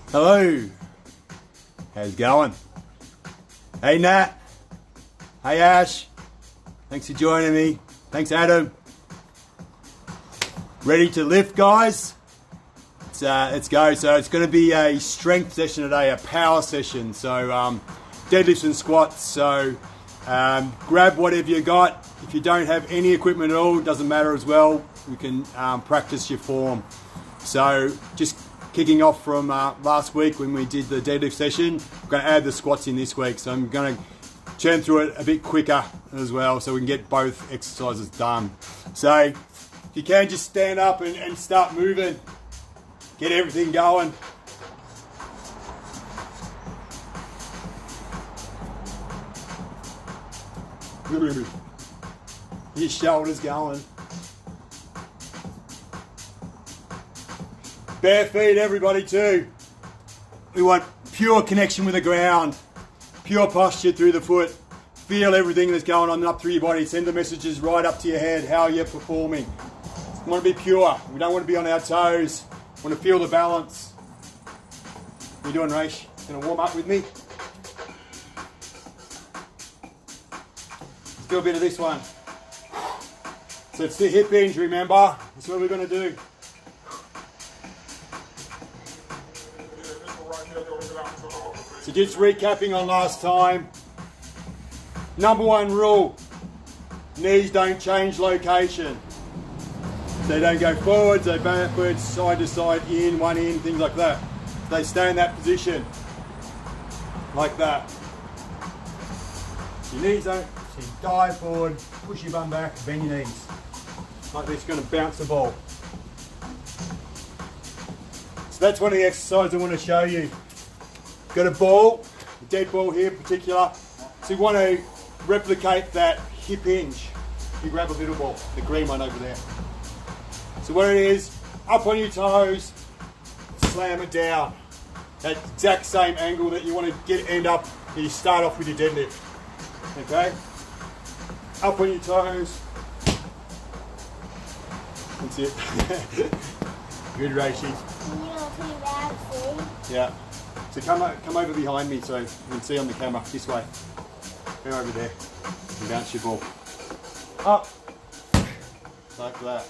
Hello. How's it going? Hey Nat. Hey Ash. Thanks for joining me. Thanks Adam. Ready to lift, guys? Let's go. So it's going to be a strength session today, a power session. So deadlifts and squats. So grab whatever you got. If you don't have any equipment at all, it doesn't matter as well. You can practice your form. So just kicking off from last week when we did the deadlift session, I'm going to add the squats in this week. So I'm going to churn through it a bit quicker as well so we can get both exercises done. So if you can, just stand up and start moving. Get everything going. Your shoulders going. Bare feet, everybody too. We want pure connection with the ground. Pure posture through the foot. Feel everything that's going on up through your body. Send the messages right up to your head, how you're performing. We want to be pure. We don't want to be on our toes. We want to feel the balance. What are you doing, Raish? Going to warm up with me? Let's do a bit of this one. So it's the hip hinge, remember? That's what we're going to do. So just recapping on last time. Number one rule, knees don't change location. They don't go forwards, they backwards, side to side, in, one in, things like that. They stay in that position, like that. Your knees don't, so you dive forward, push your bum back, bend your knees. Like this, going to bounce the ball. So that's one of the exercises I want to show you. Got a ball, a dead ball here in particular. So you want to replicate that hip hinge. You grab a little ball, the green one over there. So what it is, up on your toes, slam it down. That exact same angle that you want to end up, and you start off with your deadlift. Okay? Up on your toes. That's it. Good, Reishi. Yeah. So come over behind me so you can see on the camera, this way. Go over there and bounce your ball. Up. Like that.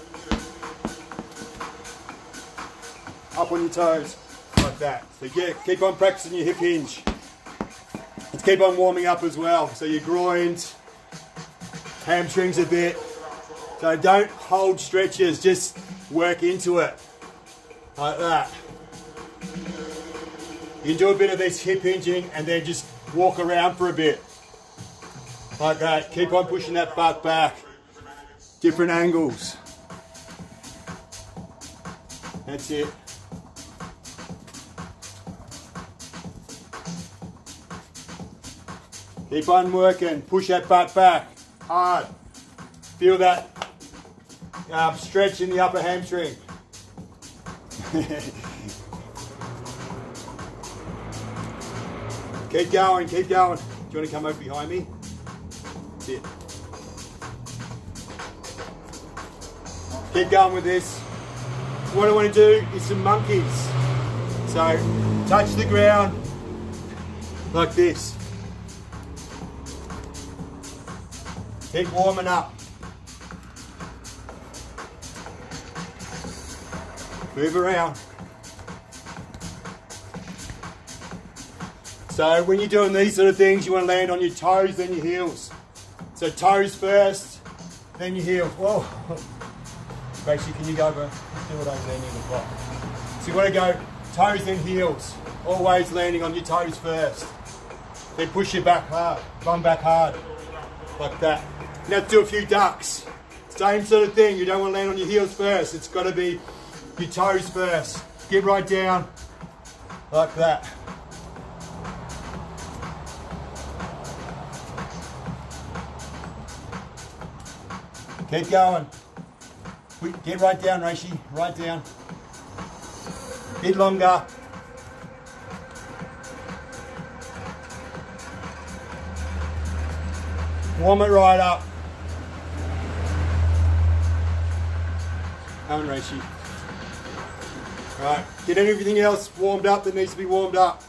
Up on your toes, like that. So yeah, keep on practicing your hip hinge. Let's keep on warming up as well. So your groins, hamstrings a bit. So don't hold stretches, just work into it. Like that. You can do a bit of this hip hinging and then just walk around for a bit. Like that. Keep on pushing that butt back. Different angles. That's it. Keep on working. Push that butt back. Hard. Feel that stretch in the upper hamstring. Keep going, keep going. Do you want to come over behind me? That's it. Keep going with this. What I want to do is some monkeys. So touch the ground like this. Keep warming up. Move around. So when you're doing these sort of things, you want to land on your toes, then your heels. So toes first, then your heels. Whoa. Basically, can you go over, do it over there near the block. So you want to go toes, then heels. Always landing on your toes first. Then push your back hard, bum back hard, like that. Now do a few ducks. Same sort of thing, you don't want to land on your heels first. It's got to be your toes first. Get right down, like that. Keep going. Get right down, Reishi. Right down. Bit longer. Warm it right up. Come on, Reishi. Alright, get everything else warmed up that needs to be warmed up.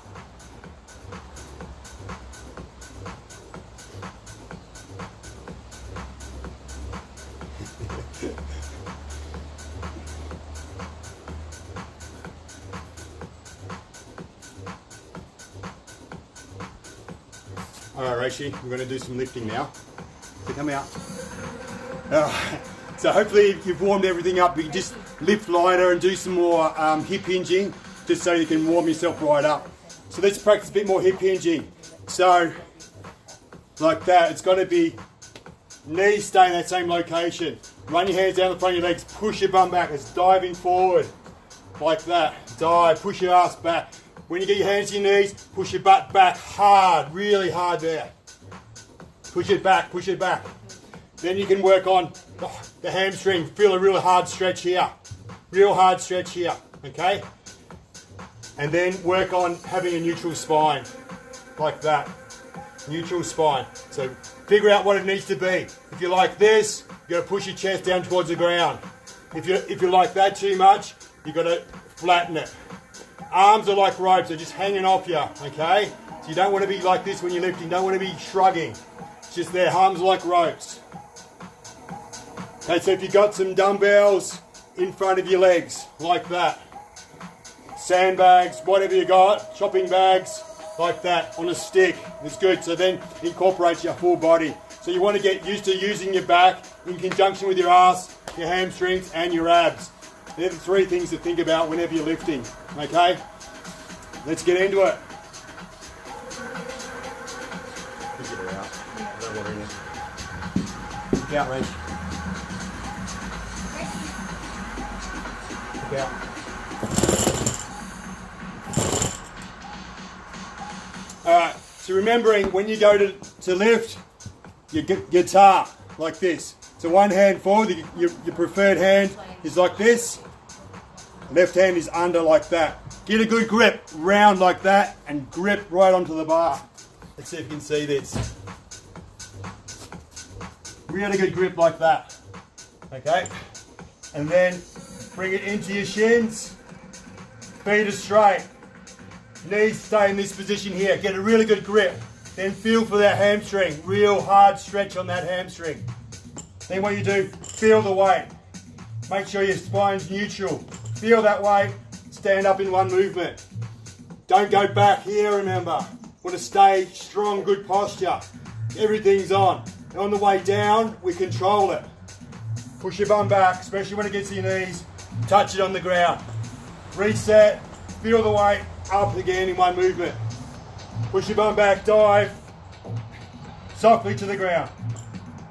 Alright, Reishi, we're going to do some lifting now. So come out. So hopefully you've warmed everything up. You can just lift lighter and do some more hip hinging, just so you can warm yourself right up. So let's practice a bit more hip hinging. So, like that, it's got to be knees stay in that same location. Run your hands down the front of your legs, push your bum back. It's diving forward, like that. Dive, push your ass back. When you get your hands to your knees, push your butt back hard, really hard there. Push it back, push it back. Then you can work on the hamstring. Feel a real hard stretch here. Real hard stretch here, okay? And then work on having a neutral spine, like that. Neutral spine. So figure out what it needs to be. If you're like this, you've got to push your chest down towards the ground. If you're like that too much, you've got to flatten it. Arms are like ropes, they're just hanging off you, okay? So you don't want to be like this when you're lifting, you don't want to be shrugging. It's just their arms are like ropes. Okay, so if you've got some dumbbells in front of your legs, like that. Sandbags, whatever you got, shopping bags, like that, on a stick. It's good, so then it incorporates your full body. So you want to get used to using your back in conjunction with your ass, your hamstrings, and your abs. They're the three things to think about whenever you're lifting, okay? Let's get into it. Get her out. No water in it. Look out, Rach. Look out. Alright, so remembering when you go to lift, your guitar, like this. So one hand forward, your preferred hand is like this. Left hand is under like that. Get a good grip, round like that, and grip right onto the bar. Let's see if you can see this. Really good grip like that. Okay? And then bring it into your shins. Feet are straight. Knees stay in this position here. Get a really good grip. Then feel for that hamstring. Real hard stretch on that hamstring. Then what you do, feel the weight. Make sure your spine's neutral. Feel that weight, stand up in one movement. Don't go back here, remember. Want to stay strong, good posture. Everything's on. And on the way down, we control it. Push your bum back, especially when it gets to your knees. Touch it on the ground. Reset, feel the weight, up again in one movement. Push your bum back, dive. Softly to the ground.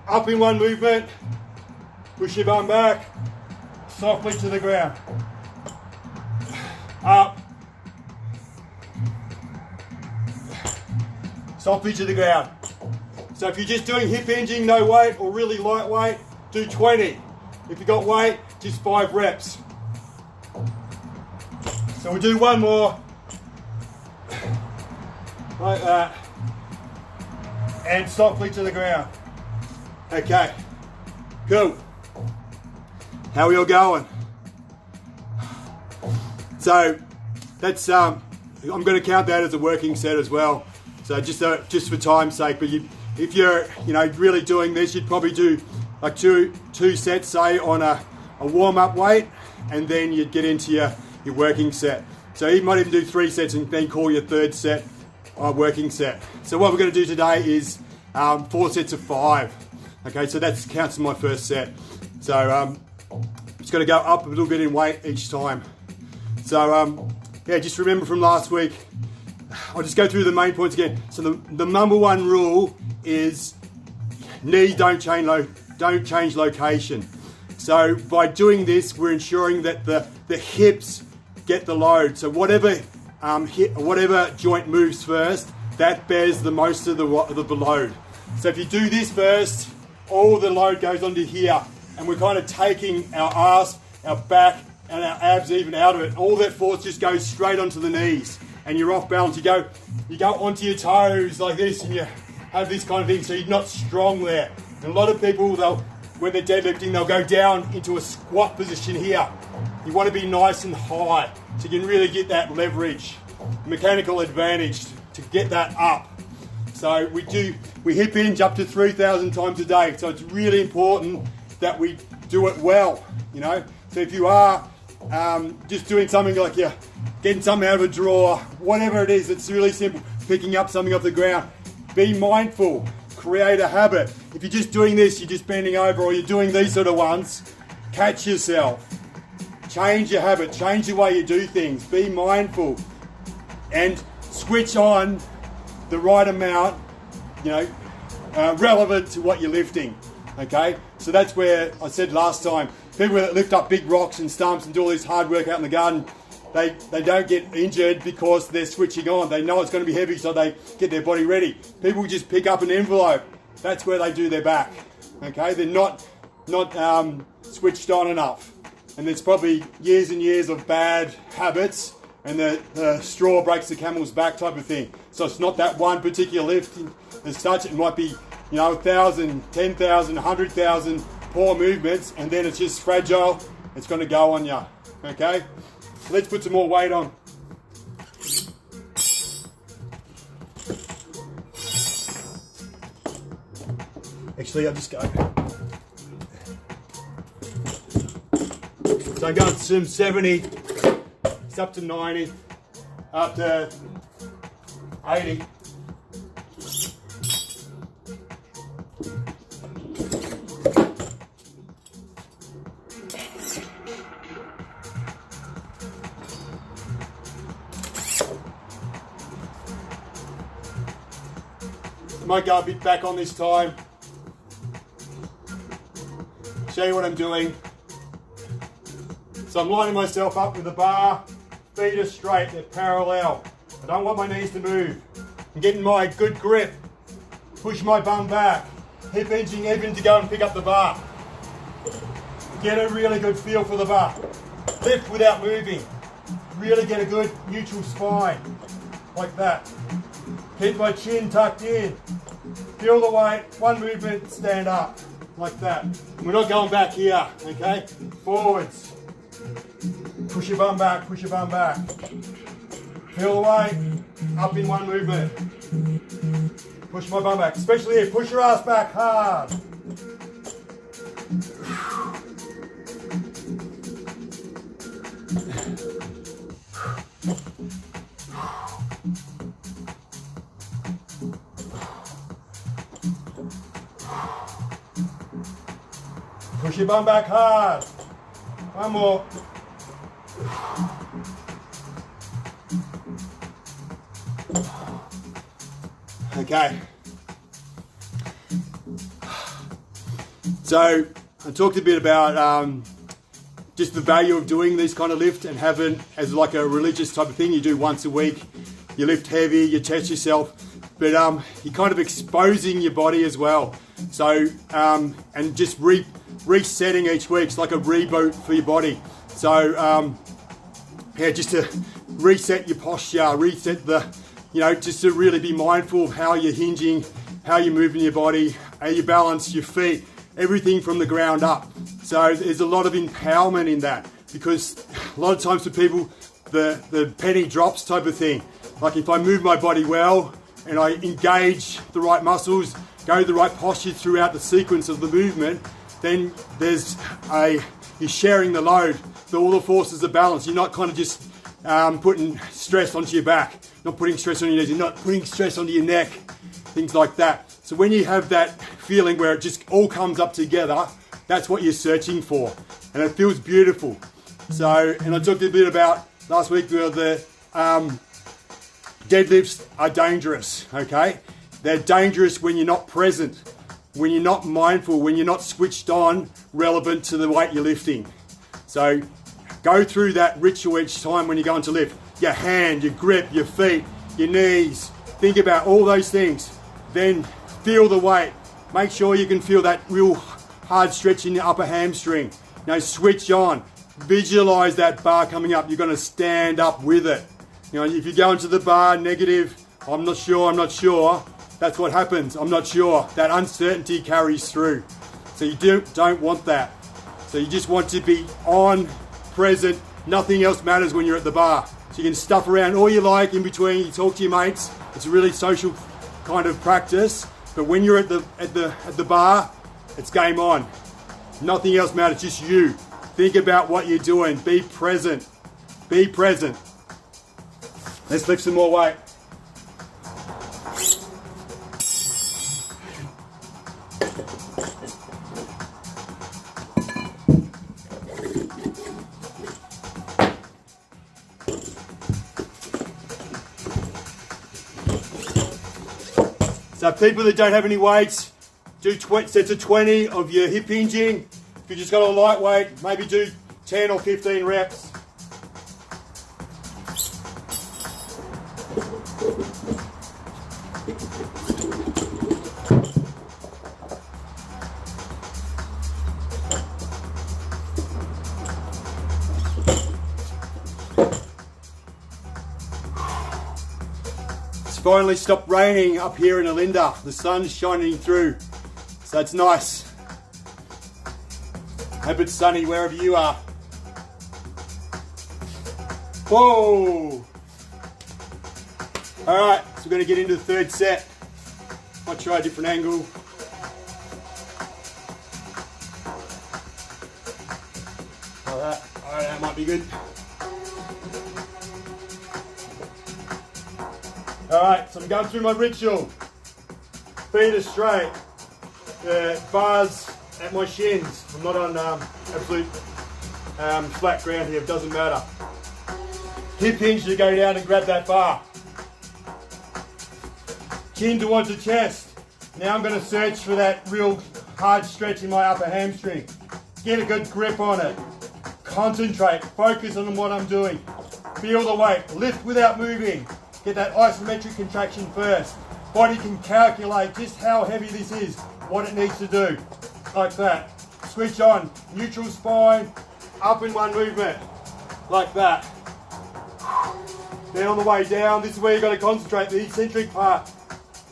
Up in one movement. Push your bum back. Softly to the ground. Up. Softly to the ground. So if you're just doing hip hinging, no weight, or really lightweight, do 20. If you got weight, just 5 reps. So we'll do one more. Like that. And softly to the ground. Okay. Cool. How are we all going? So that's I'm going to count that as a working set as well. So just for time's sake, but if you're really doing this, you'd probably do like two sets, say, on a warm-up weight, and then you'd get into your working set. So you might even do 3 sets and then call your third set a working set. So what we're going to do today is 4 sets of 5. Okay, so that counts as my first set. So just got to go up a little bit in weight each time. So yeah, just remember from last week, I'll just go through the main points again. So the number one rule is knees don't change location. So by doing this, we're ensuring that the hips get the load. So whatever joint moves first, that bears the most of the load. So if you do this first, all the load goes onto here, and we're kind of taking our ass, our back, and our abs even out of it. All that force just goes straight onto the knees, and you're off balance. You go onto your toes like this, and you have this kind of thing, so you're not strong there. And a lot of people, when they're deadlifting, they'll go down into a squat position here. You want to be nice and high. So you can really get that leverage, mechanical advantage to get that up. So we hip hinge up to 3,000 times a day. So it's really important that we do it well, you know. So if you are just doing something like you're getting something out of a drawer, whatever it is, it's really simple, picking up something off the ground, be mindful, create a habit. If you're just doing this, you're just bending over, or you're doing these sort of ones, catch yourself. Change your habit, change the way you do things, be mindful, and switch on the right amount, you know, relevant to what you're lifting, okay? So that's where I said last time, people that lift up big rocks and stumps and do all this hard work out in the garden, they don't get injured because they're switching on. They know it's going to be heavy, so they get their body ready. People just pick up an envelope. That's where they do their back, okay? They're not switched on enough. And there's probably years and years of bad habits, and the straw breaks the camel's back type of thing. So it's not that one particular lift as such. It might be, you know, 1,000, 10,000, 100,000 poor movements, and then it's just fragile. It's going to go on you, okay? So let's put some more weight on. Actually, I'll just go. So I'm going to 70, it's up to 90, up to 80. Might go a bit back on this time. Show you what I'm doing. So I'm lining myself up with the bar, feet are straight, they're parallel. I don't want my knees to move. I'm getting my good grip, push my bum back, hip hinging even to go and pick up the bar. Get a really good feel for the bar. Lift without moving. Really get a good neutral spine, like that. Keep my chin tucked in. Feel the weight, one movement, stand up, like that. We're not going back here, okay? Forwards. Push your bum back, push your bum back. Feel the weight, up in one movement. Push my bum back, especially here, push your ass back hard. Push your bum back hard. One more. Okay. So I talked a bit about just the value of doing this kind of lift and having as like a religious type of thing. You do once a week. You lift heavy, you test yourself, but you're kind of exposing your body as well. So and just resetting each week. It's like a reboot for your body. So yeah, just to reset your posture, reset the, you know, just to really be mindful of how you're hinging, how you're moving your body, how you balance your feet, everything from the ground up. So there's a lot of empowerment in that, because a lot of times for people, the penny drops type of thing. Like if I move my body well and I engage the right muscles, go the right posture throughout the sequence of the movement, then you're sharing the load, so all the forces are balanced. You're not kind of just putting stress onto your back, not putting stress on your knees, you're not putting stress onto your neck, things like that. So when you have that feeling where it just all comes up together, that's what you're searching for, and it feels beautiful. So, and I talked a bit about last week where the deadlifts are dangerous, okay? They're dangerous when you're not present, when you're not mindful, when you're not switched on, relevant to the weight you're lifting. So go through that ritual each time when you're going to lift. Your hand, your grip, your feet, your knees. Think about all those things. Then feel the weight. Make sure you can feel that real hard stretch in your upper hamstring. Now switch on. Visualize that bar coming up. You're going to stand up with it. You know, if you go into the bar negative, I'm not sure, that's what happens. I'm not sure. That uncertainty carries through. So you don't want that. So you just want to be on, present, Nothing else matters when you're at the bar. So you can stuff around all you like in between, you talk to your mates. It's a really social kind of practice. But when you're at the bar, it's game on. Nothing else matters, just you. Think about what you're doing. Be present. Be present. Let's lift some more weight. So people that don't have any weights, do sets of 20 of your hip hinging. If you just got a lightweight, maybe do 10 or 15 reps. It's finally stopped raining up here in Olinda. The sun's shining through, so it's nice. Hope it's sunny wherever you are. Whoa! Alright, so we're going to get into the third set. Might try a different angle. Like that. Alright, that might be good. Alright, so I'm going through my ritual. Feet are straight. The bars at my shins. I'm not on absolute flat ground here, it doesn't matter. Hip hinge to go down and grab that bar. Chin towards the chest. Now I'm going to search for that real hard stretch in my upper hamstring. Get a good grip on it. Concentrate, focus on what I'm doing. Feel the weight, lift without moving. Get that isometric contraction first. Body can calculate just how heavy this is, what it needs to do. Like that. Switch on. Neutral spine. Up in one movement. Like that. Then on the way down, this is where you've got to concentrate. The eccentric part.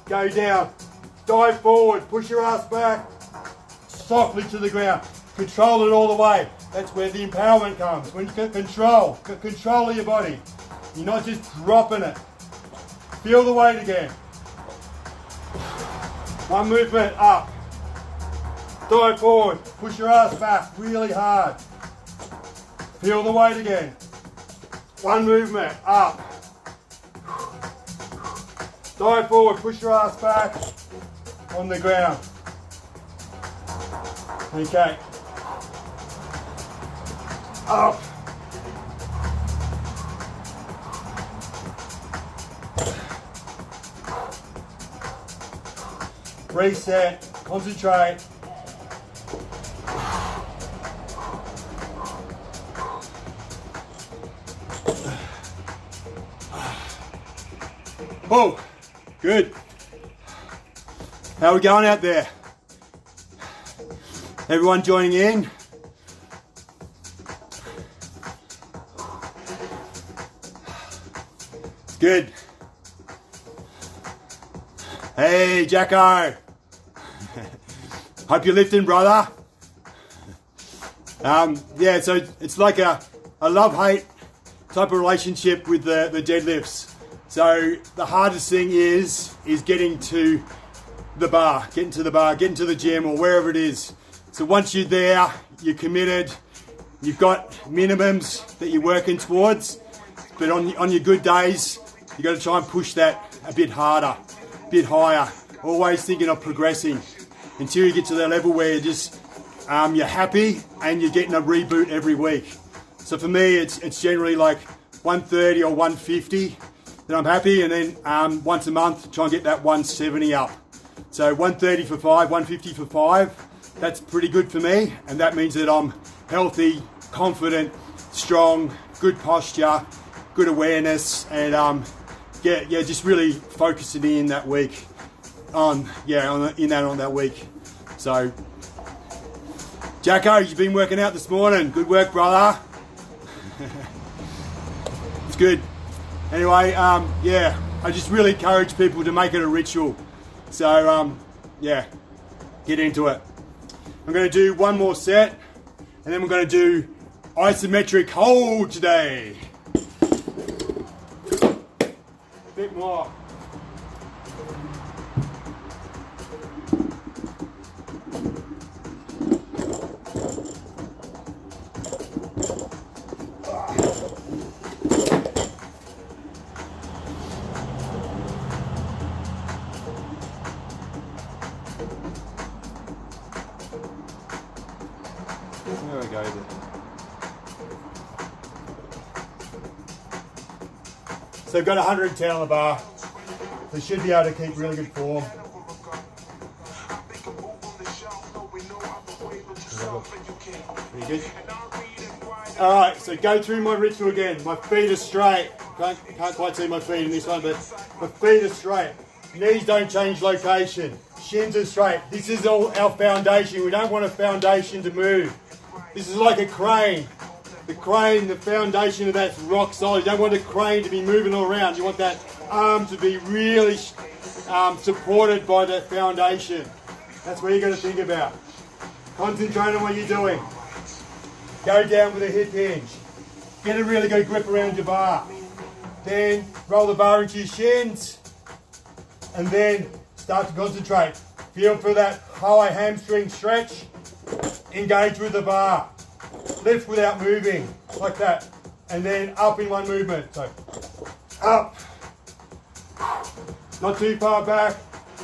Go down. Dive forward. Push your ass back. Softly to the ground. Control it all the way. That's where the empowerment comes. When you get control of your body. You're not just dropping it. Feel the weight again. One movement up. Dive forward. Push your ass back really hard. Feel the weight again. One movement up. Dive forward. Push your ass back on the ground. Okay. Up. Reset. Concentrate. Oh, good. How are we going out there? Everyone joining in? It's good. Hey, Jacko. Hope you're lifting, brother. Yeah, so it's like a love-hate type of relationship with the deadlifts. So the hardest thing is getting to the bar, getting to the gym or wherever it is. So once you're there, you're committed, you've got minimums that you're working towards, but on your good days, you've got to try and push that a bit harder, a bit higher, always thinking of progressing until you get to that level where you're just, you're happy and you're getting a reboot every week. So for me, it's generally like 130 or 150 that I'm happy, and then once a month try and get that 170 up. So 130 for 5, 150 for 5, that's pretty good for me, and that means that I'm healthy, confident, strong, good posture, good awareness, and just really focusing in that week on that week. So Jacko, you've been working out this morning. Good work, brother. It's good. Anyway, I just really encourage people to make it a ritual. So, get into it. I'm going to do one more set, and then we're going to do isometric hold today. A bit more. There we go. So I've got 110 on the bar. So should be able to keep really good form. Pretty good. Alright, so go through my ritual again. My feet are straight. Can't quite see my feet in this one, but my feet are straight. Knees don't change location. Shins are straight. This is all our foundation. We don't want a foundation to move. This is like a crane. The crane, the foundation of that's rock solid. You don't want the crane to be moving all around. You want that arm to be really supported by that foundation. That's what you're going to think about. Concentrate on what you're doing. Go down with a hip hinge. Get a really good grip around your bar. Then roll the bar into your shins. And then start to concentrate. Feel for that high hamstring stretch. Engage with the bar. Lift without moving, like that. And then up in one movement. So, up. Not too far back.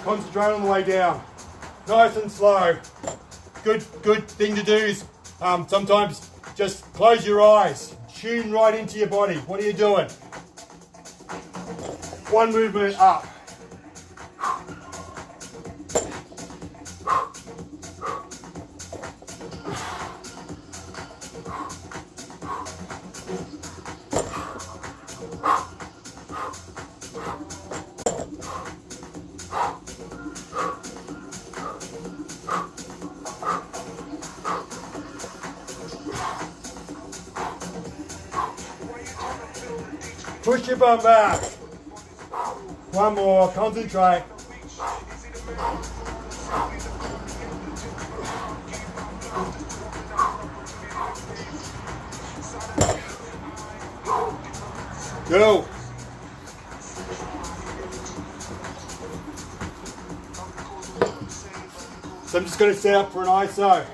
Concentrate on the way down. Nice and slow. Good thing to do is sometimes just close your eyes. Tune right into your body. What are you doing? One movement up. Push your bum back. One more, concentrate. Go. So I'm just going to set up for an ISO.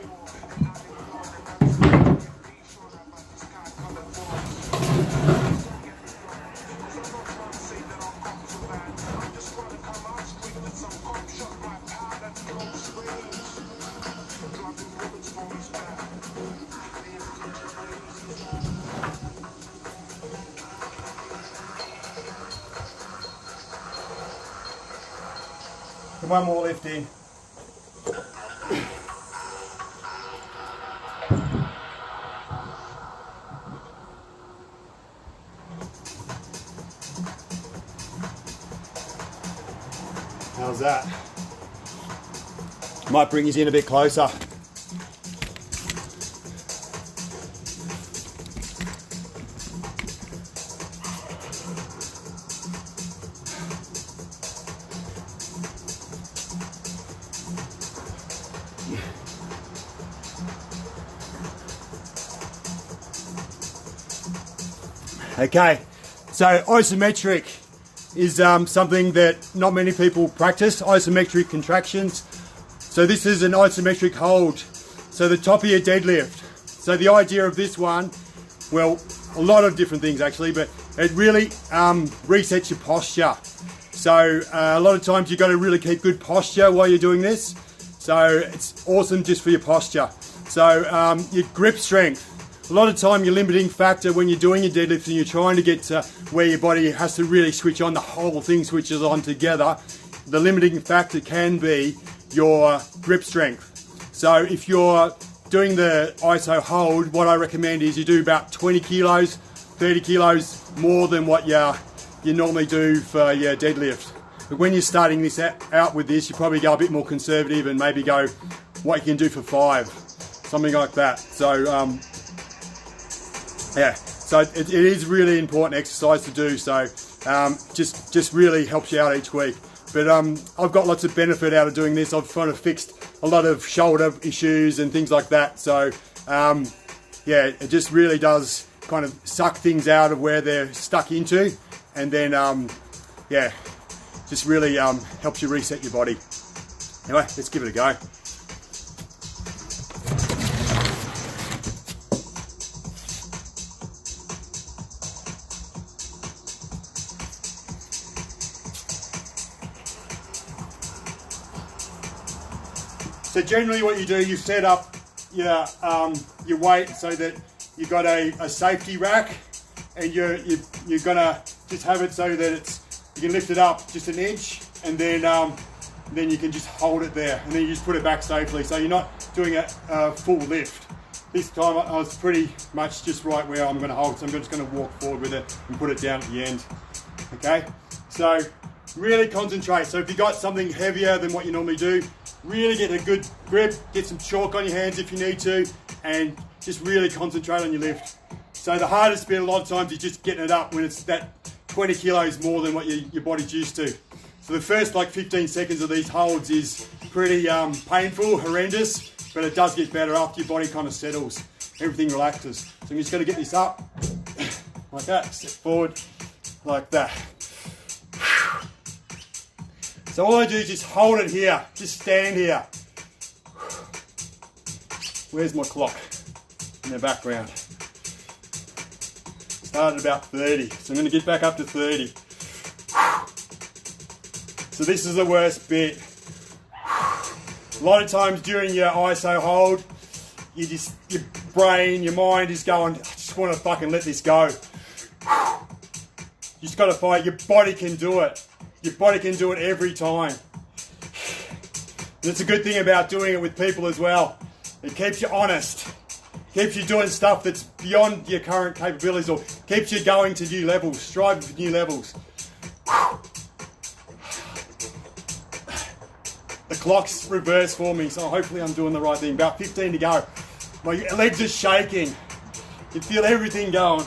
And one more lift in. How's that? Might bring us in a bit closer. Okay, so isometric is something that not many people practice, isometric contractions. So this is an isometric hold. So the top of your deadlift. So the idea of this one, well, a lot of different things actually, but it really resets your posture. So a lot of times you've got to really keep good posture while you're doing this. So it's awesome just for your posture. So your grip strength. A lot of time your limiting factor when you're doing your deadlift and you're trying to get to where your body has to really switch on, the whole thing switches on together. The limiting factor can be your grip strength. So if you're doing the ISO hold, what I recommend is you do about 20 kilos, 30 kilos more than what you normally do for your deadlift. But when you're starting this out with this, you probably go a bit more conservative and maybe go what you can do for 5, something like that. So yeah, so it is really important exercise to do. So just really helps you out each week. But I've got lots of benefit out of doing this. I've kind of fixed a lot of shoulder issues and things like that. So yeah, it just really does kind of suck things out of where they're stuck into, and then yeah, just really helps you reset your body. Anyway, let's give it a go. So generally what you do, you set up your weight so that you've got a safety rack, and you're gonna just have it so that you can lift it up just an inch, and then you can just hold it there, and then you just put it back safely. So you're not doing a full lift. This time I was pretty much just right where I'm going to hold, so I'm just going to walk forward with it and put it down at the end. Okay, so really concentrate. So if you've got something heavier than what you normally do, really get a good grip, get some chalk on your hands if you need to, and just really concentrate on your lift. So the hardest bit a lot of times is just getting it up when it's that 20 kilos more than what your body's used to. So the first like 15 seconds of these holds is pretty painful, horrendous, but it does get better after your body kind of settles. Everything relaxes. So I'm just going to get this up like that, step forward like that. So all I do is just hold it here, just stand here. Where's my clock? In the background. Start at about 30, so I'm going to get back up to 30. So this is the worst bit. A lot of times during your ISO hold, your brain, your mind is going, I just want to fucking let this go. You just got to fight. Your body can do it. Your body can do it every time. And it's a good thing about doing it with people as well. It keeps you honest. Keeps you doing stuff that's beyond your current capabilities, or keeps you going to new levels, striving for new levels. The clock's reversed for me, so hopefully I'm doing the right thing. About 15 to go. My legs are shaking. You feel everything going.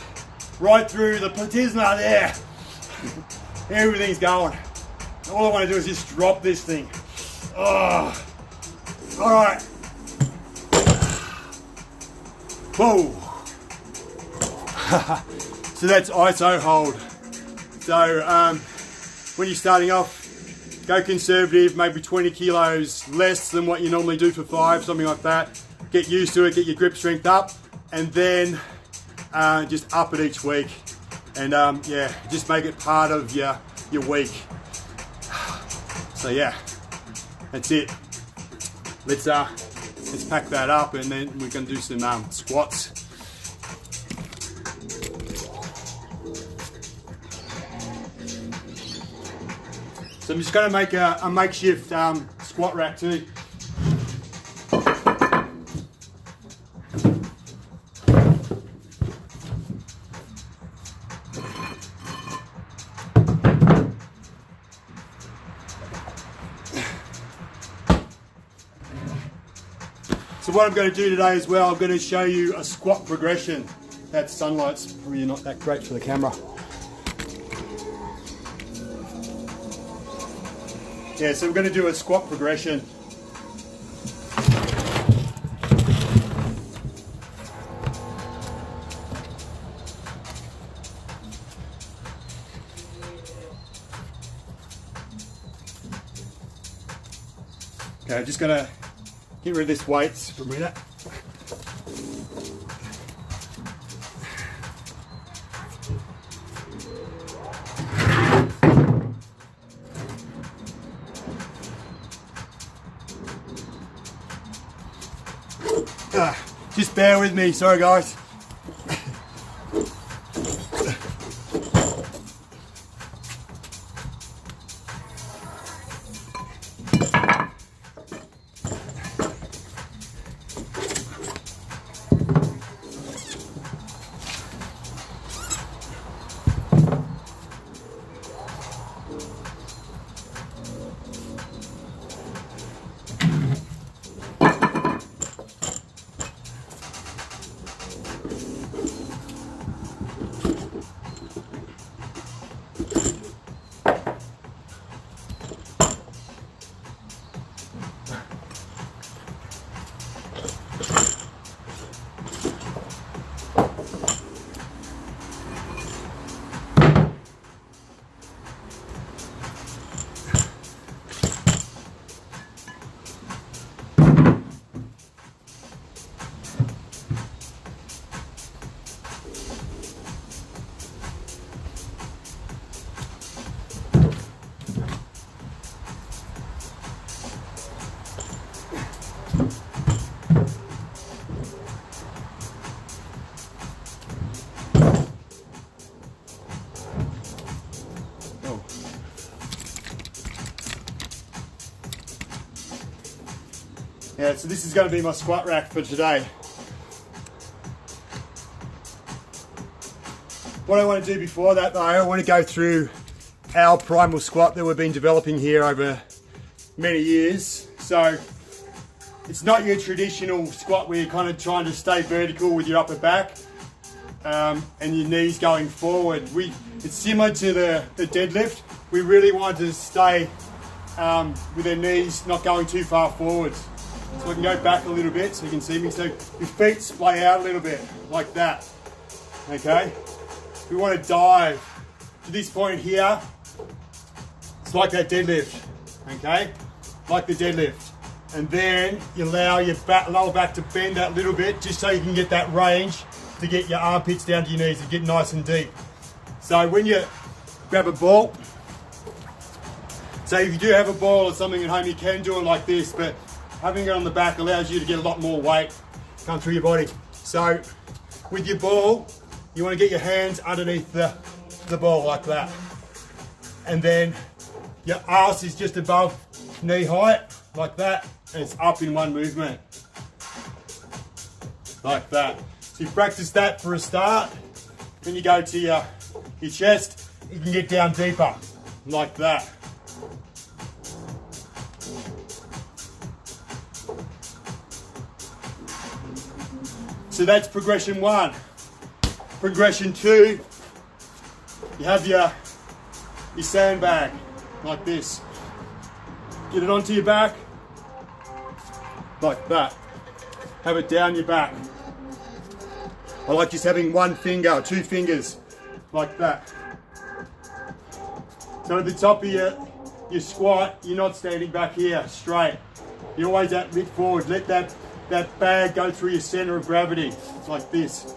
Right through the platysma there. Everything's going. All I want to do is just drop this thing. Oh. Alright. Whoa. So that's ISO hold. So when you're starting off, go conservative, maybe 20 kilos less than what you normally do for 5, something like that. Get used to it, get your grip strength up, and then just up it each week. And yeah, just make it part of your week. So yeah, that's it. Let's pack that up, and then we're going to do some squats. So I'm just going to make a makeshift squat rack too. So what I'm going to do today as well, I'm going to show you a squat progression. That sunlight's probably not that great for the camera. Yeah, so we're going to do a squat progression. Okay, I'm just going to get rid of this weight for a minute. Just bear with me, sorry guys. Yeah, so this is going to be my squat rack for today. What I want to do before that though, I want to go through our primal squat that we've been developing here over many years. So it's not your traditional squat where you're kind of trying to stay vertical with your upper back and your knees going forward. It's similar to the deadlift. We really want to stay with our knees not going too far forwards. So I can go back a little bit so you can see me. So your feet splay out a little bit, like that. Okay? We want to dive to this point here. It's like that deadlift. Okay? Like the deadlift. And then you allow your lower back to bend that little bit just so you can get that range to get your armpits down to your knees and get nice and deep. So when you grab a ball, so if you do have a ball or something at home, you can do it like this, but having it on the back allows you to get a lot more weight come through your body. So with your ball, you want to get your hands underneath the ball like that. And then your ass is just above knee height, like that, and it's up in one movement. Like that. So you practice that for a start. Then you go to your chest, you can get down deeper, like that. So that's progression 1. Progression 2, you have your sandbag, like this. Get it onto your back, like that. Have it down your back. I like just having one finger, 2 fingers, like that. So at the top of your squat, you're not standing back here straight. You're always at mid forward. Let that bag go through your center of gravity, like this.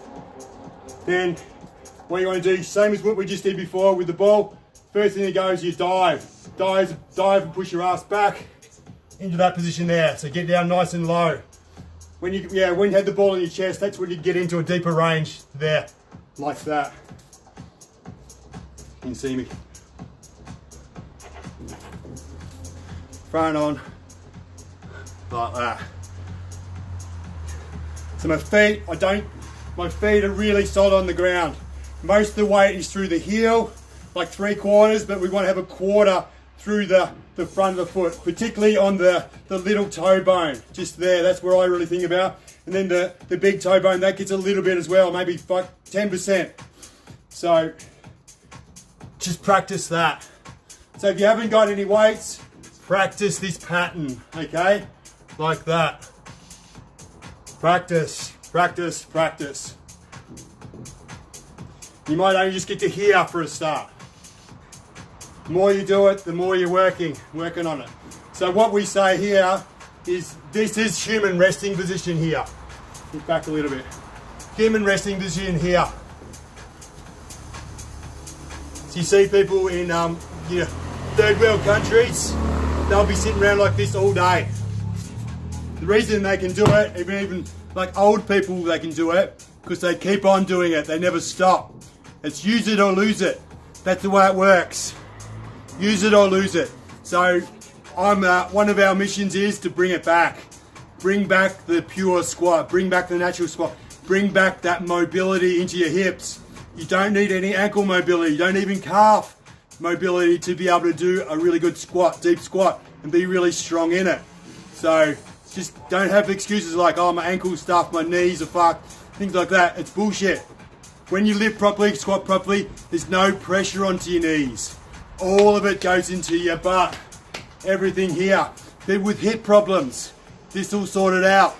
Then what you want to do, same as what we just did before with the ball. First thing that goes, you dive and push your ass back into that position there. So get down nice and low. When you have the ball in your chest, that's when you get into a deeper range there, like that. You can see me. Front on, like that. So my feet are really solid on the ground. Most of the weight is through the heel, like 3/4, but we want to have a quarter through the front of the foot, particularly on the little toe bone, just there. That's where I really think about. And then the big toe bone, that gets a little bit as well, maybe 10%. So just practice that. So if you haven't got any weights, practice this pattern, okay? Like that. Practice, practice, practice. You might only just get to here for a start. The more you do it, the more you're working on it. So what we say here is this is human resting position here. Get back a little bit. Human resting position here. So you see people in third world countries, they'll be sitting around like this all day. The reason they can do it, even like old people, they can do it because they keep on doing it. They never stop. It's use it or lose it. That's the way it works. Use it or lose it. So one of our missions is to bring it back. Bring back the pure squat. Bring back the natural squat. Bring back that mobility into your hips. You don't need any ankle mobility. You don't even calf mobility to be able to do a really good squat, deep squat, and be really strong in it. So just don't have excuses like, oh, my ankle's stuffed, my knees are fucked, things like that. It's bullshit. When you lift properly, squat properly, there's no pressure onto your knees. All of it goes into your butt. Everything here. But with hip problems, this will sort it out.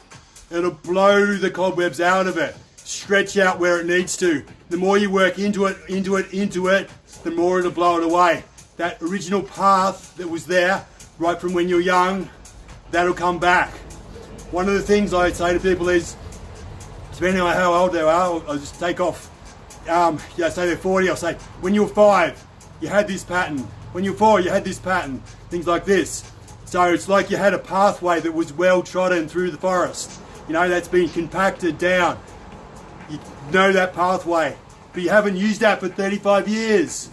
It'll blow the cobwebs out of it. Stretch out where it needs to. The more you work into it, the more it'll blow it away. That original path that was there, right from when you're young, that'll come back. One of the things I say to people is, depending on how old they are, I'll just take off. Say they're 40, I'll say, when you were 5, you had this pattern. When you were 4, you had this pattern. Things like this. So it's like you had a pathway that was well trodden through the forest. You know, that's been compacted down. You know that pathway, but you haven't used that for 35 years.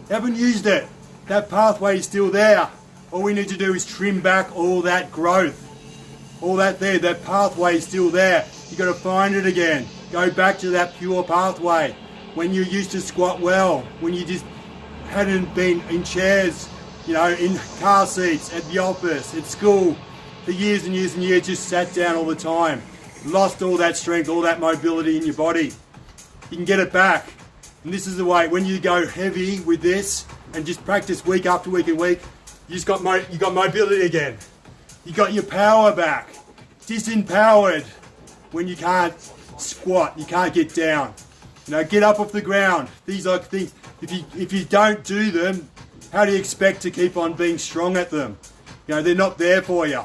You haven't used it. That pathway is still there. All we need to do is trim back all that growth. all that there, that pathway is still there. You got to find it again. Go back to that pure pathway. When you used to squat well, when you just hadn't been in chairs, you know, in car seats, at the office, at school, for years and years and years, just sat down all the time. Lost all that strength, all that mobility in your body. You can get it back. And this is the way, when you go heavy with this and just practice week after week and week, you got mobility again. You got your power back. Disempowered when you can't squat, you can't get down. You know, get up off the ground. These are things, if you don't do them, how do you expect to keep on being strong at them? You know, they're not there for you.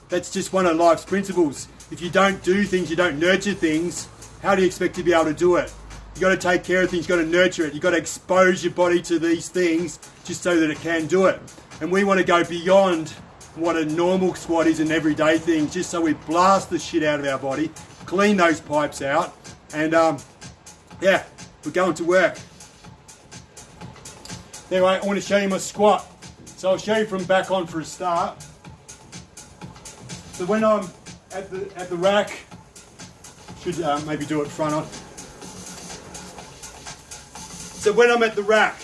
That's just one of life's principles. If you don't do things, you don't nurture things, how do you expect to be able to do it? You've got to take care of things, you've got to nurture it, you've got to expose your body to these things just so that it can do it. And we want to go beyond what a normal squat is and everyday things, just so we blast the shit out of our body, clean those pipes out, and yeah, we're going to work. Anyway, I want to show you my squat. So I'll show you from back on for a start. So when I'm at the rack, should maybe do it front on. So when I'm at the rack,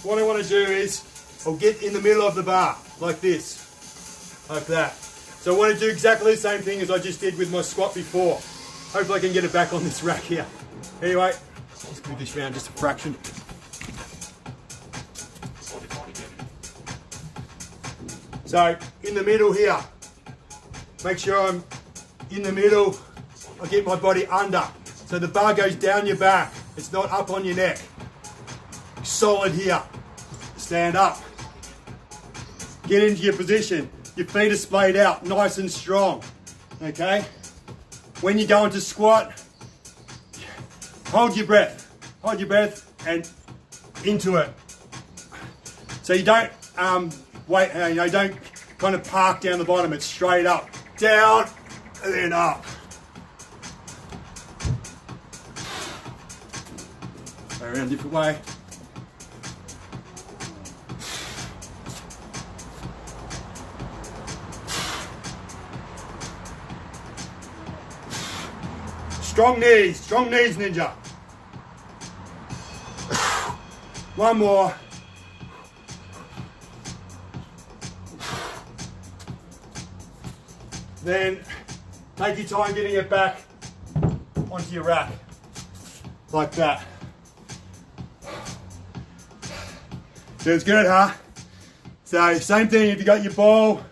what I want to do is I'll get in the middle of the bar like this, like that. So I want to do exactly the same thing as I just did with my squat before. Hopefully I can get it back on this rack here. Anyway, let's move this around just a fraction. So in the middle here, make sure I'm in the middle. I get my body under. So the bar goes down your back. It's not up on your neck. Solid here. Stand up. Get into your position. Your feet are splayed out, nice and strong. Okay? When you go into squat, hold your breath. Hold your breath and into it. So you don't wait, you know, don't kind of park down the bottom. It's straight up, down, and then up. Go around a different way. Strong knees, ninja. One more. Then take your time getting it back onto your rack, like that. Feels good, huh? So same thing, if you got your ball,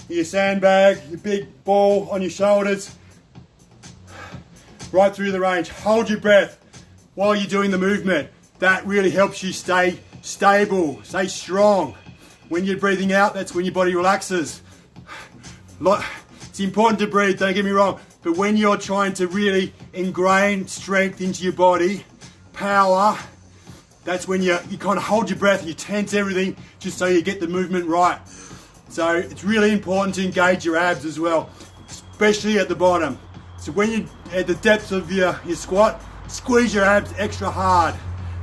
your sandbag, your big ball on your shoulders, right through the range. Hold your breath while you're doing the movement. That really helps you stay stable, stay strong. When you're breathing out, that's when your body relaxes. It's important to breathe, don't get me wrong, but when you're trying to really ingrain strength into your body, power, that's when you kind of hold your breath and you tense everything just so you get the movement right. So it's really important to engage your abs as well, especially at the bottom. So when you're at the depths of your squat, squeeze your abs extra hard.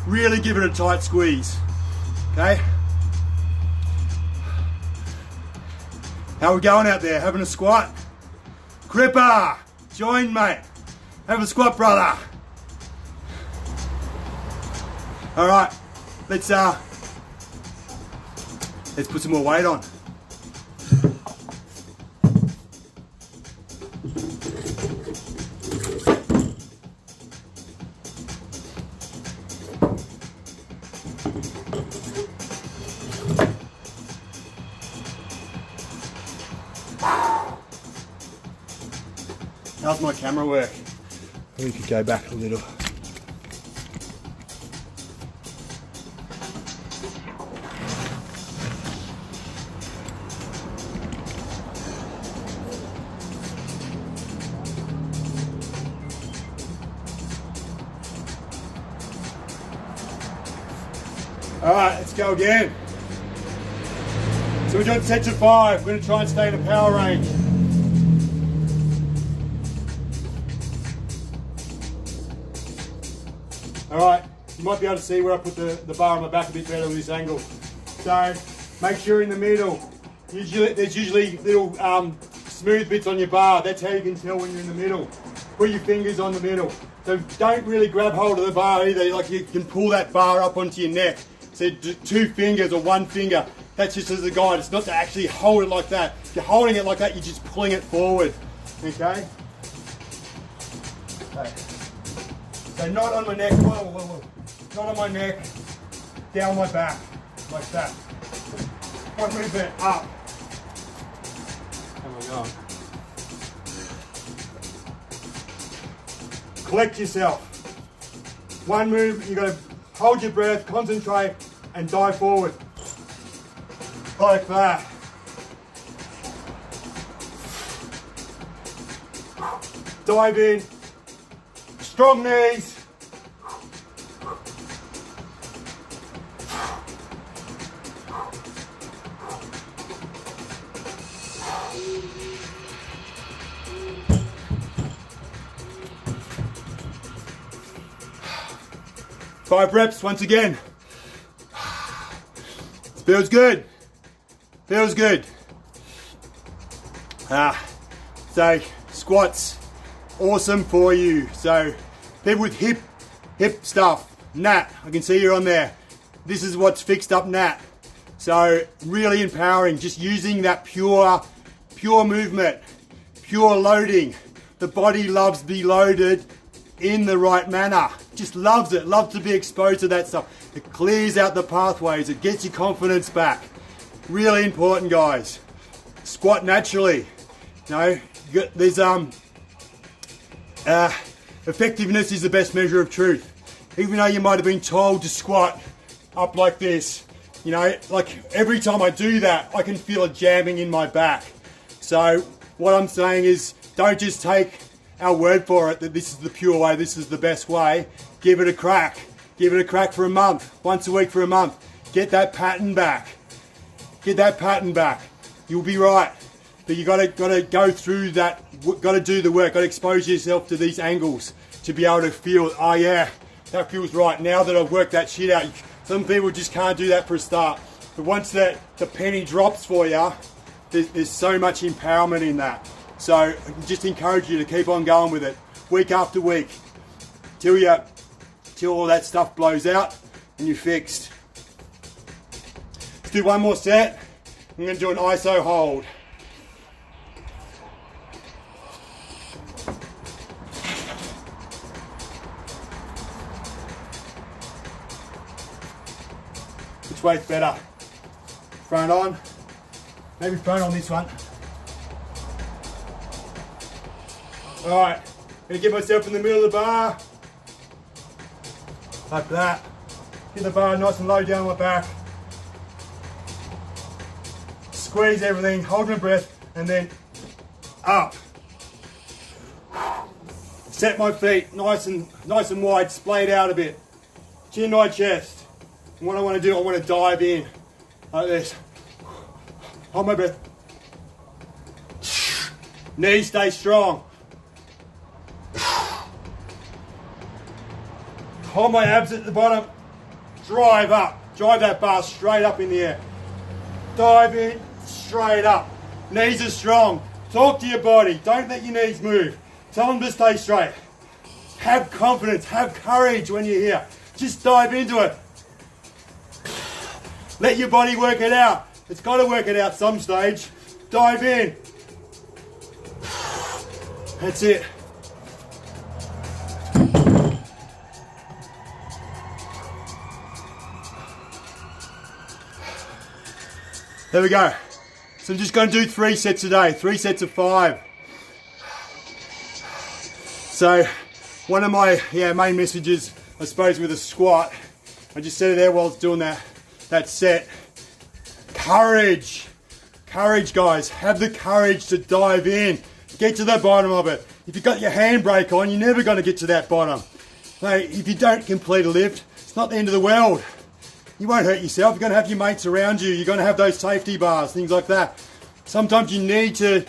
Really give it a tight squeeze, okay? How we going out there? Having a squat? Cripper, join mate. Have a squat, brother. All right, let's put some more weight on. How's my camera work? We could go back a little. All right, let's go again. So we're doing sets of 5. We're going to try and stay in a power range. Alright, you might be able to see where I put the bar on my back a bit better with this angle. So, make sure in the middle, there's usually little smooth bits on your bar. That's how you can tell when you're in the middle. Put your fingers on the middle. So don't really grab hold of the bar either. Like you can pull that bar up onto your neck. So 2 fingers or 1 finger. That's just as a guide. It's not to actually hold it like that. If you're holding it like that, you're just pulling it forward. Okay? So not on my neck. Whoa, whoa, whoa. Not on my neck. Down my back. Like that. One movement up. Oh my God. Collect yourself. One move, you got to hold your breath, concentrate, and dive forward. Like that. Dive in. Strong knees. Five reps once again. Feels good. Feels good. So squats, awesome for you. So people with hip stuff, nat, I can see you're on there. This is what's fixed up nat. So really empowering, just using that pure movement, pure loading. The body loves to be loaded in the right manner. Just loves it, loves to be exposed to that stuff. It clears out the pathways, it gets your confidence back. Really important, guys. Squat naturally. You know, there's effectiveness is the best measure of truth. Even though you might have been told to squat up like this, you know, like every time I do that, I can feel it jamming in my back. So what I'm saying is, don't just take our word for it that this is the pure way, this is the best way. Give it a crack. Give it a crack for a month, once a week for a month. Get that pattern back. Get that pattern back. You'll be right. But you gotta go through that, gotta do the work, gotta expose yourself to these angles to be able to feel, oh yeah, that feels right. Now that I've worked that shit out. Some people just can't do that for a start. But once the penny drops for you, there's so much empowerment in that. So I just encourage you to keep on going with it, week after week, till all that stuff blows out and you're fixed. Let's do one more set. I'm going to do an ISO hold. Which way's better? Front on? Maybe front on this one. Alright, I'm going to get myself in the middle of the bar. Like that. Get the bar nice and low down my back. Squeeze everything, hold my breath, and then up. Set my feet nice and wide, splayed out a bit. Chin, wide chest. And what I want to do, I want to dive in. Like this. Hold my breath. Knees stay strong. Hold my abs at the bottom, drive up, drive that bar straight up in the air. Dive in, straight up. Knees are strong. Talk to your body, don't let your knees move. Tell them to stay straight. Have confidence, have courage when you're here. Just dive into it. Let your body work it out. It's got to work it out some stage. Dive in. That's it. There we go. So I'm just going to do 3 sets today, 3 sets of 5. So one of my main messages, I suppose, with a squat, I just said it there while I was doing that set. Courage. Courage, guys. Have the courage to dive in. Get to the bottom of it. If you've got your handbrake on, you're never going to get to that bottom. So if you don't complete a lift, it's not the end of the world. You won't hurt yourself. You're going to have your mates around you. You're going to have those safety bars, things like that. Sometimes you need to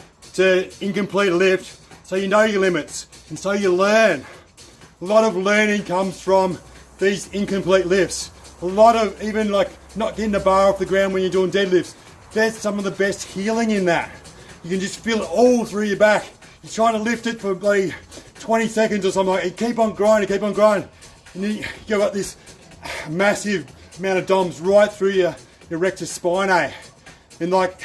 incomplete a lift so you know your limits and so you learn. A lot of learning comes from these incomplete lifts. A lot of even like not getting the bar off the ground when you're doing deadlifts. There's some of the best healing in that. you can just feel it all through your back. You're trying to lift it for bloody 20 seconds or something like that. You keep on grinding, and you've got this massive amount of DOMs right through your rectus spinae. And like,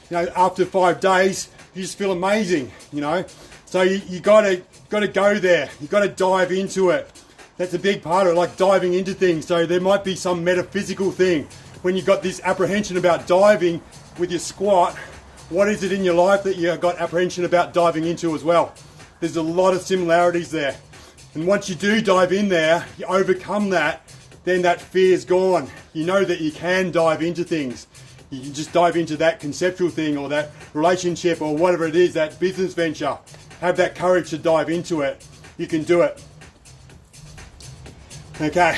you know, after 5 days, you just feel amazing, you know. So you gotta go there. You gotta dive into it. That's a big part of it, like diving into things. So there might be some metaphysical thing when you've got this apprehension about diving with your squat. What is it in your life that you've got apprehension about diving into as well? There's a lot of similarities there. And once you do dive in there, you overcome that, then that fear's gone. You know that you can dive into things. You can just dive into that conceptual thing or that relationship or whatever it is, that business venture. Have that courage to dive into it. You can do it. Okay,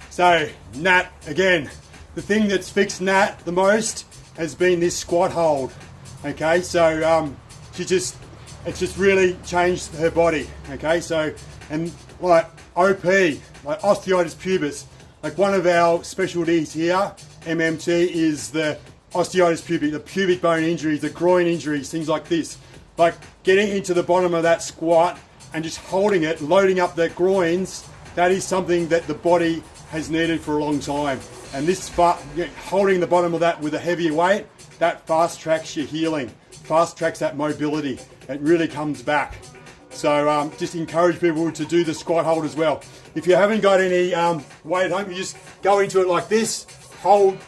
so Nat, again, the thing that's fixed Nat the most has been this squat hold. Okay, so it's just really changed her body. Okay, so, and like OP, like osteitis pubis, like one of our specialties here, MMT, is the osteitis pubic, the pubic bone injuries, the groin injuries, things like this. Like getting into the bottom of that squat and just holding it, loading up the groins, that is something that the body has needed for a long time. And this holding the bottom of that with a heavier weight, that fast tracks your healing, fast tracks that mobility. It really comes back. So just encourage people to do the squat hold as well. If you haven't got any weight at home, you just go into it like this.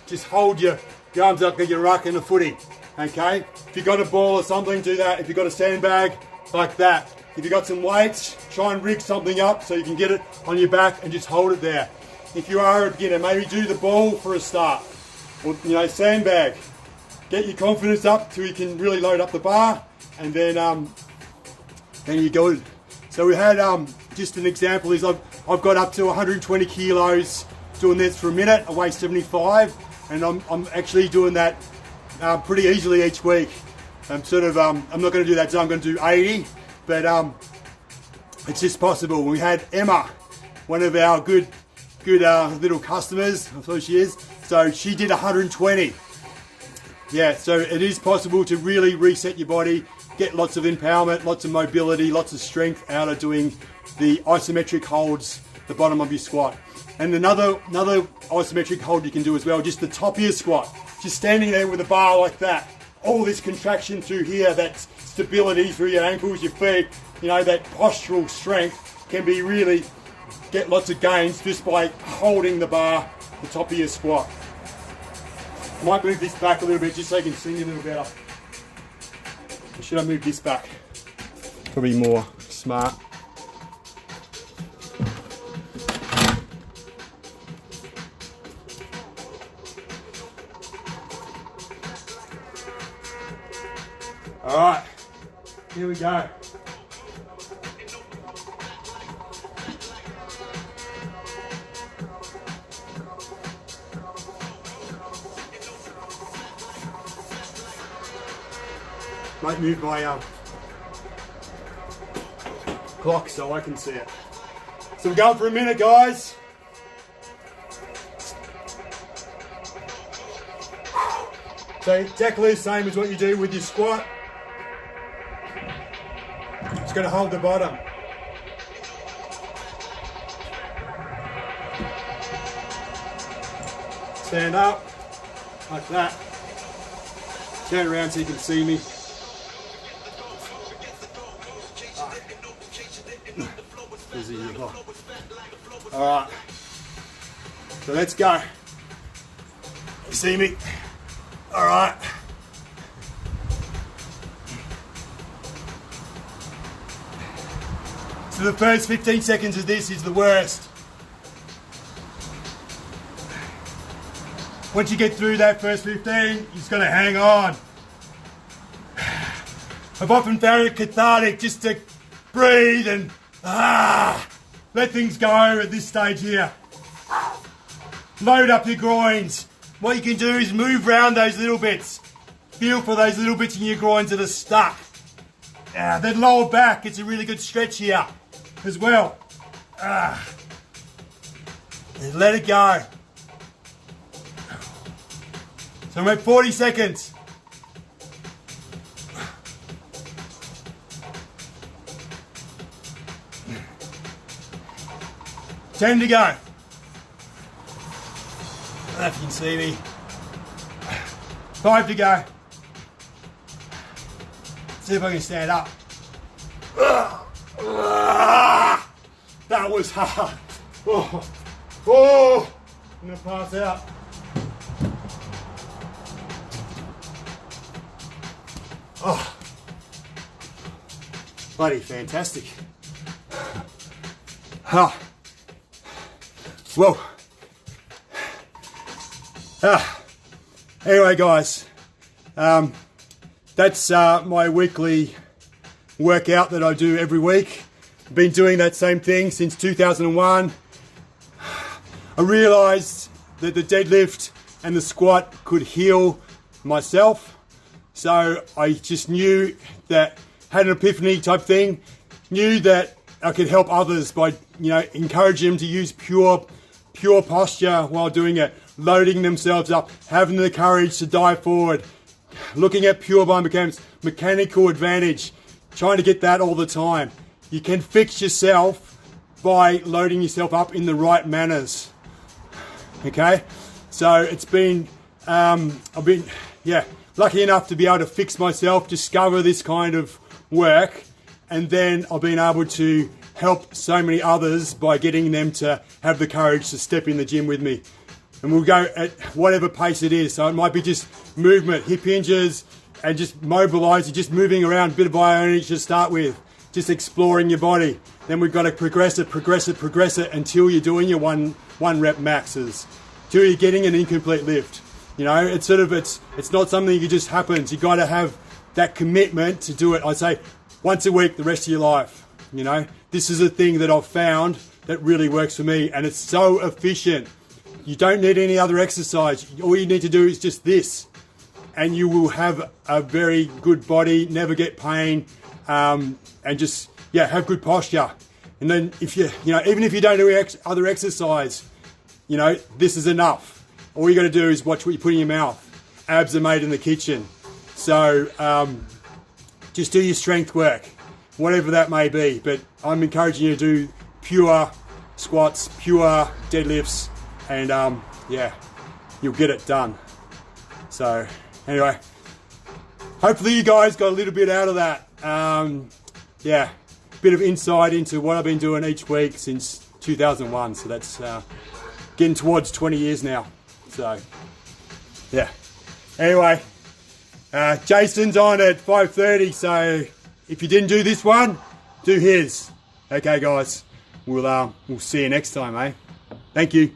Just hold your arms up, get your ruck in the footy. Okay? If you've got a ball or something, do that. If you've got a sandbag, like that. If you've got some weights, try and rig something up so you can get it on your back and just hold it there. If you are a beginner, maybe do the ball for a start. Or, you know, sandbag. Get your confidence up till you can really load up the bar, and then you're good. So we had, just an example is I've got up to 120 kilos doing this for a minute. I weigh 75, and I'm actually doing that pretty easily each week. I'm not going to do that, so I'm going to do 80, but it's just possible. We had Emma, one of our good little customers, I thought she is, so she did 120. Yeah, so it is possible to really reset your body, get lots of empowerment, lots of mobility, lots of strength out of doing the isometric holds, the bottom of your squat. And another isometric hold you can do as well, just the top of your squat. Just standing there with a bar like that. All this contraction through here, that stability through your ankles, your feet, you know, that postural strength can be really, get lots of gains just by holding the bar, the top of your squat. I might move this back a little bit just so you can see me a little better. Or should I move this back? Probably more smart. Alright, here we go. Might move my clock so I can see it. So we're going for a minute, guys. So exactly the same as what you do with your squat. Just going to hold the bottom. Stand up like that. Turn around so you can see me. Alright, so let's go. You see me? Alright. So the first 15 seconds of this is the worst. Once you get through that first 15, you're just going to hang on. I've often found it cathartic just to breathe and let things go at this stage here. Load up your groins. What you can do is move around those little bits. Feel for those little bits in your groins that are stuck. Then lower back, it's a really good stretch here as well. And let it go. So I'm at 40 seconds. 10 to go. I don't know if you can see me. 5 to go. See if I can stand up. That was hard. Oh, I'm gonna pass out. Oh, bloody fantastic. Whoa. Anyway, guys, that's my weekly workout that I do every week. I've been doing that same thing since 2001. I realised that the deadlift and the squat could heal myself. So I just knew that, had an epiphany type thing, knew that I could help others by, encouraging them to use pure posture while doing it, loading themselves up, having the courage to dive forward, looking at pure biomechanics, mechanical advantage, trying to get that all the time. You can fix yourself by loading yourself up in the right manners. Okay, so it's been, I've been, lucky enough to be able to fix myself, discover this kind of work, and then I've been able to help so many others by getting them to have the courage to step in the gym with me. And we'll go at whatever pace it is. So it might be just movement, hip hinges, and just mobilise, just moving around, a bit of bioenergy to start with, just exploring your body. Then we've got to progress it until you're doing your one rep maxes, till you're getting an incomplete lift. It's not something that just happens. You got to have that commitment to do it. I say once a week, the rest of your life. This is a thing that I've found that really works for me, and it's so efficient. You don't need any other exercise. All you need to do is just this, and you will have a very good body, never get pain, and just have good posture. And then if even if you don't do other exercise, this is enough. All you got to do is watch what you put in your mouth. Abs are made in the kitchen. So just do your strength work, whatever that may be. But I'm encouraging you to do pure squats, pure deadlifts, and you'll get it done. So anyway, hopefully you guys got a little bit out of that. Bit of insight into what I've been doing each week since 2001. So that's getting towards 20 years now. So anyway, Jason's on at 5:30. So if you didn't do this one, do his. Okay, guys, we'll see you next time, eh? Thank you.